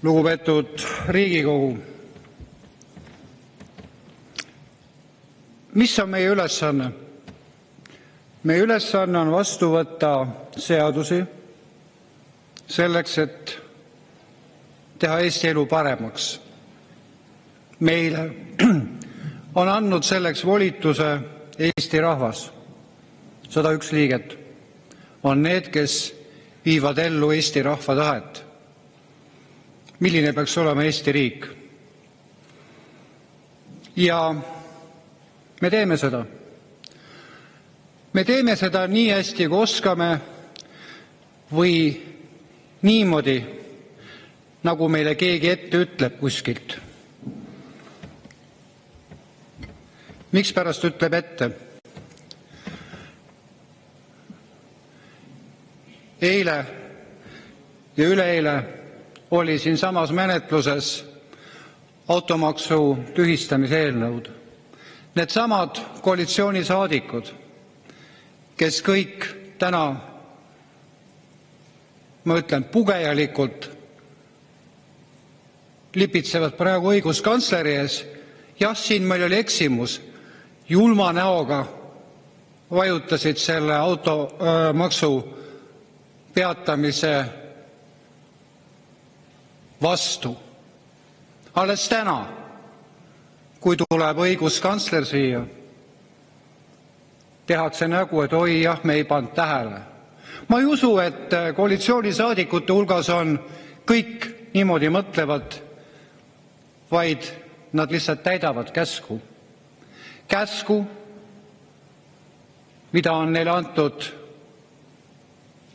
Lugupeetud Riigikogu, mis on meie ülesanne? Meie ülesanne on vastu võtta seadusi selleks, et teha Eesti elu paremaks. Meile on andnud selleks volituse Eesti rahvas. 101 liiget on need, kes viivad ellu Eesti rahva tahet. Milline peaks olema Eesti riik? Ja me teeme seda. Me teeme seda nii hästi, kui oskame, või niimoodi, nagu meile keegi ette ütleb kuskilt. Mikspärast ütleb ette? Eile ja üleeile oli siinsamas menetluses automaksu tühistamise eelnõud. Needsamad koalitsioonisaadikud, kes kõik täna, ma ütlen, pugejalikult lipitsevad praegu õiguskantsleri ees. Jah, siin meil oli eksimus, julma näoga vajutasid selle automaksu peatamise vastu. Alles täna, kui tuleb õiguskantsler siia, tehakse nägu, et oi jah, me ei pannud tähele. Ma ei usu, et koalitsioonisaadikute hulgas on kõik niimoodi mõtlevad, vaid nad lihtsalt täidavad käsku. Käsku, mida on neile antud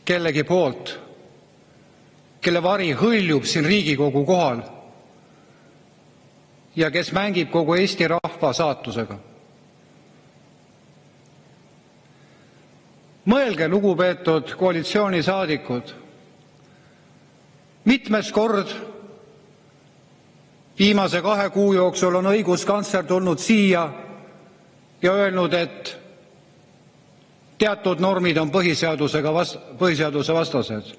kellegi poolt, kelle vari hõljub siin Riigikogu kohal ja kes mängib kogu Eesti rahva saatusega. Mõelge, lugupeetud koalitsioonisaadikud, mitmes kord viimase 2 kuu jooksul on õiguskantsler tulnud siia ja öelnud, et teatud normid on põhiseaduse vastased.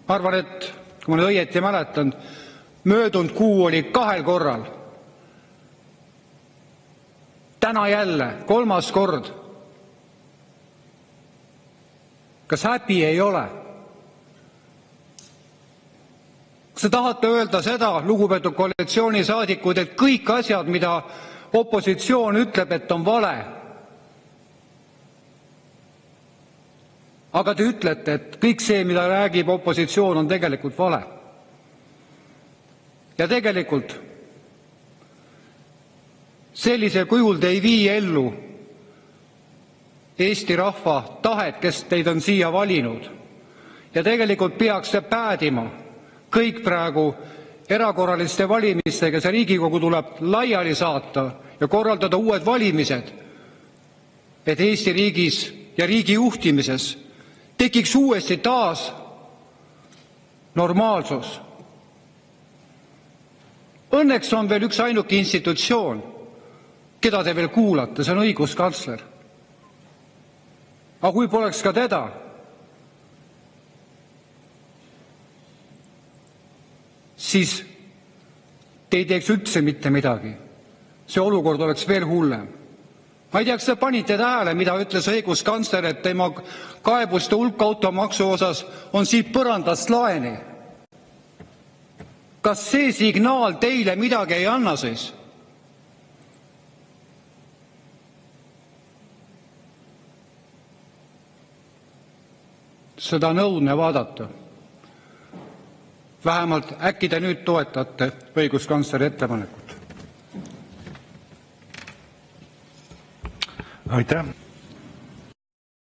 Ma arvan, et kui ma õieti mäletan, möödunud kuu oli 2 korral. Täna jälle 3. kord. Kas häbi ei ole? Kas te tahate öelda seda, lugupeetud koalitsioonisaadikud, et kõik asjad, mida opositsioon ütleb, et on vale? Aga te ütlete, et kõik see, mida räägib opositsioon, on tegelikult vale. Ja tegelikult sellisel kujul te ei vii ellu Eesti rahva tahet, kes teid on siia valinud. Ja tegelikult peaks see päädima kõik praegu erakorraliste valimistega. See Riigikogu tuleb laiali saata ja korraldada uued valimised, et Eesti riigis ja riigi juhtimises tekiks uuesti taas normaalsus. Õnneks on veel üks ainuke institutsioon, keda te veel kuulate, see on õiguskantsler. Aga kui poleks ka teda, siis te ei teeks üldse mitte midagi. See olukord oleks veel hullem. Ma ei tea, kas te panite tähele, mida ütles õiguskantsler, et tema kaebuste hulk automaksu osas on siit põrandast laeni. Kas see signaal teile midagi ei anna siis? Seda on õudne vaadata. Vähemalt äkki te nüüd toetate õiguskantsleri ettepanekut. Aitäh.